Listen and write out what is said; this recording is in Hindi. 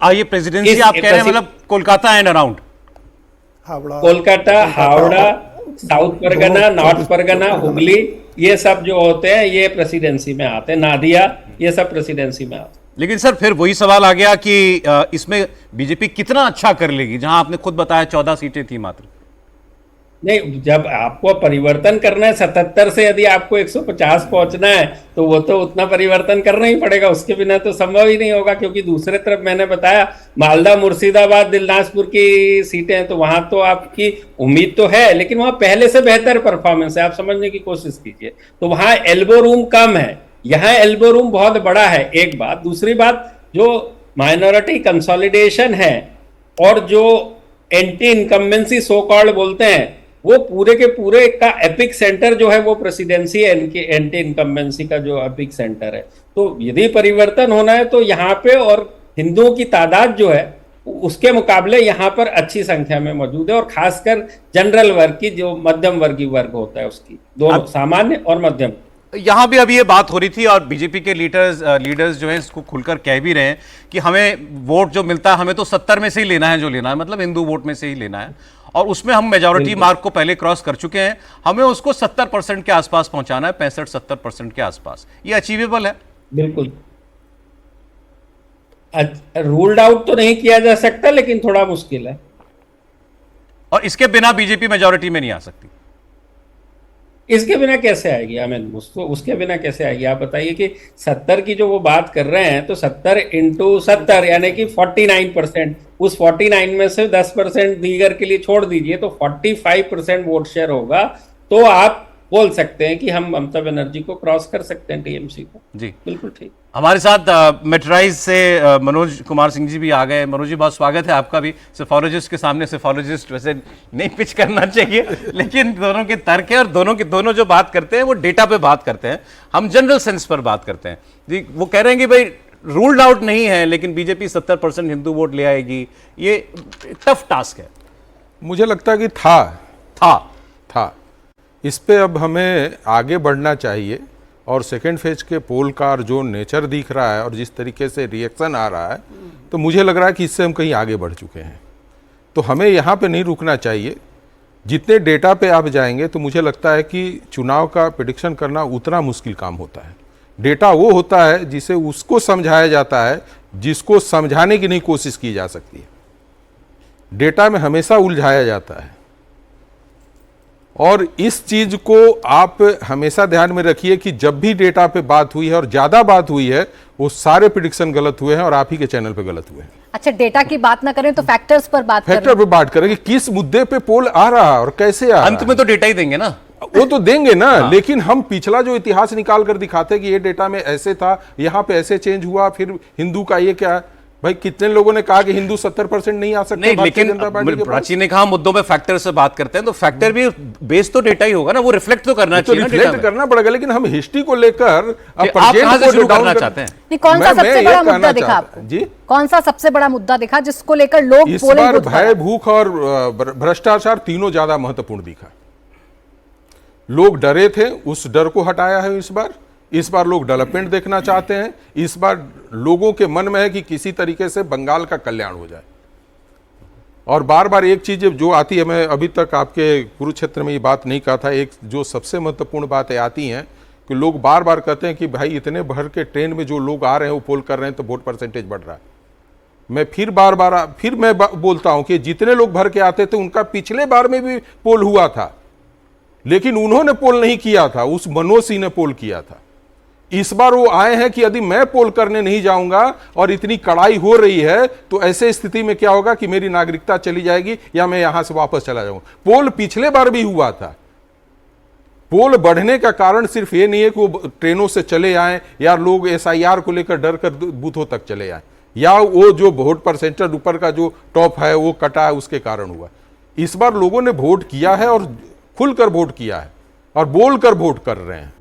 ये प्रेसिडेंसी आप कह रहे हैं मतलब Kolkata and around? Kolkata, Howrah, south Pargana, north Pargana, Hooghly, ये सब जो होते हैं ये प्रेसिडेंसी में आते हैं, नादिया, ये सब प्रेसिडेंसी में आते हैं। लेकिन सर फिर वही सवाल आ गया कि इसमें बीजेपी कितना अच्छा कर लेगी, जहां आपने खुद बताया 14 सीटें थी मात्र। नहीं, जब आपको परिवर्तन करना है 77 से यदि आपको 150 पहुंचना है तो वो तो उतना परिवर्तन करना ही पड़ेगा, उसके बिना तो संभव ही नहीं होगा। क्योंकि दूसरे तरफ मैंने बताया मालदा, मुर्शिदाबाद, दिलनाजपुर की सीटें हैं, तो वहां तो आपकी उम्मीद तो है, लेकिन वहां पहले से बेहतर परफॉर्मेंस है, आप समझने की कोशिश कीजिए। तो वहां एल्बो रूम कम है, यहाँ एल्बो रूम बहुत बड़ा है, एक बात। दूसरी बात, जो माइनॉरिटी कंसोलिडेशन है और जो एंटी इनकम्बेंसी सो कॉल्ड बोलते हैं, वो पूरे के पूरे का एपिक सेंटर जो है वो प्रेसिडेंसी है, इनकी एंटी इनकम्बेंसी का जो एपिक सेंटर है। तो यदि परिवर्तन होना है तो यहाँ पे, और हिंदुओं की तादाद जो है उसके मुकाबले यहाँ पर अच्छी संख्या में मौजूद है, और खासकर जनरल वर्ग की, जो मध्यम वर्गीय वर्ग होता है उसकी, दोनों सामान्य और मध्यम। यहां भी अभी ये बात हो रही थी और बीजेपी के लीडर्स जो हैं इसको खुलकर कह भी रहे हैं कि हमें वोट जो मिलता है हमें तो 70 में से ही लेना है, जो लेना है मतलब हिंदू वोट में से ही लेना है, और उसमें हम मेजॉरिटी मार्क को पहले क्रॉस कर चुके हैं, हमें उसको 70% के आसपास पहुंचाना है, 65-70% के आसपास। ये अचीवेबल है? बिल्कुल रूल्ड आउट तो नहीं किया जा सकता, लेकिन थोड़ा मुश्किल है। और इसके बिना बीजेपी मेजॉरिटी में नहीं आ सकती? इसके बिना कैसे आएगी? उसके बिना कैसे आएगी? आप बताइए कि 70 की जो वो बात कर रहे हैं, तो 70 × 70 यानी कि 49%, उस 49 में से 10% दीगर के लिए छोड़ दीजिए, तो 45% वोट शेयर होगा। तो आप बोल सकते हैं कि हम ममता बनर्जी को क्रॉस कर सकते हैं, टीएमसी को। जी बिल्कुल ठीक। हमारे साथ मेट्राइज से मनोज कुमार सिंह जी भी आ गए। मनोज जी, बहुत स्वागत है आपका भी। सेफोलॉजिस्ट के सामने सेफोलॉजिस्ट वैसे नहीं पिच करना चाहिए, लेकिन दोनों के तर्क है और दोनों जो बात करते हैं वो डेटा पे बात करते हैं, हम जनरल सेंस पर बात करते हैं। जी, वो कह रहे हैं कि भाई रूल्ड आउट नहीं है, लेकिन बीजेपी 70% हिंदू वोट ले आएगी, ये टफ टास्क है। मुझे लगता है कि था इस पे अब हमें आगे बढ़ना चाहिए, और सेकेंड फेज के पोल का जो नेचर दिख रहा है और जिस तरीके से रिएक्शन आ रहा है, तो मुझे लग रहा है कि इससे हम कहीं आगे बढ़ चुके हैं। तो हमें यहाँ पे नहीं रुकना चाहिए। जितने डेटा पे आप जाएंगे तो मुझे लगता है कि चुनाव का प्रेडिक्शन करना उतना मुश्किल काम होता है। डेटा वो होता है जिसे उसको समझाया जाता है जिसको समझाने की नहीं कोशिश की जा सकती है। डेटा में हमेशा उलझाया जाता है, और इस चीज को आप हमेशा ध्यान में रखिए कि जब भी डेटा पे बात हुई है और ज्यादा बात हुई है, वो सारे प्रेडिक्शन गलत हुए हैं और आप ही के चैनल पे गलत हुए हैं। अच्छा, डेटा की बात ना करें तो फैक्टर्स पर बात करें। फैक्टर पे बात करें कि किस मुद्दे पे पोल आ रहा है और कैसे आ रहा है। अंत में तो डेटा ही देंगे ना, वो तो देंगे ना। हाँ। लेकिन हम पिछला जो इतिहास निकाल कर दिखाते हैं कि ये डेटा में ऐसे था, यहाँ पे ऐसे चेंज हुआ, फिर हिंदू का ये क्या है। भाई कितने लोगों ने कहा कि हिंदू 70% नहीं आ सकते? नहीं, लेकिन प्राची ने कहा मुद्दों में फैक्टर से बात करते हैं, तो फैक्टर भी बेस तो डेटा ही होगा ना, वो रिफ्लेक्ट तो करना चाहिए, रिफ्लेक्ट करना पड़ेगा। लेकन हम हिस्ट्री को लेकर आप कहां से शुरू करना चाहते हैं? नहीं, कौन सा सबसे बड़ा मुद्दा दिखा आपको? जी, कौन सा सबसे बड़ा मुद्दा दिखा जिसको लेकर लोग इस बार भय, भूख और भ्रष्टाचार तीनों ज्यादा महत्वपूर्ण दिखा। लोग डरे थे, उस डर को हटाया है इस बार लोग डेवलपमेंट देखना चाहते हैं। इस बार लोगों के मन में है कि किसी तरीके से बंगाल का कल्याण हो जाए। और बार बार एक चीज जो आती है, मैं अभी तक आपके कुरुक्षेत्र में ये बात नहीं कहा था, एक जो सबसे महत्वपूर्ण बातें आती हैं कि लोग बार बार कहते हैं कि भाई इतने भर के ट्रेन में जो लोग आ रहे हैं वो पोल कर रहे हैं तो वोट परसेंटेज बढ़ रहा है। मैं फिर मैं बोलता हूं कि जितने लोग भर के आते थे उनका पिछले बार में भी पोल हुआ था, लेकिन उन्होंने पोल नहीं किया था, उस मनोज सिंह ने पोल किया था। इस बार वो आए हैं कि यदि मैं पोल करने नहीं जाऊंगा और इतनी कड़ाई हो रही है तो ऐसे स्थिति में क्या होगा कि मेरी नागरिकता चली जाएगी या मैं यहां से वापस चला जाऊंगा। पोल पिछले बार भी हुआ था। पोल बढ़ने का कारण सिर्फ ये नहीं है कि वो ट्रेनों से चले आए या लोग SIR को लेकर डर कर बूथों तक चले आए, या वो जो वोट परसेंटेज ऊपर का जो टॉप है वो कटा है उसके कारण हुआ। इस बार लोगों ने वोट किया है और खुलकर वोट किया है और बोलकर वोट कर रहे हैं।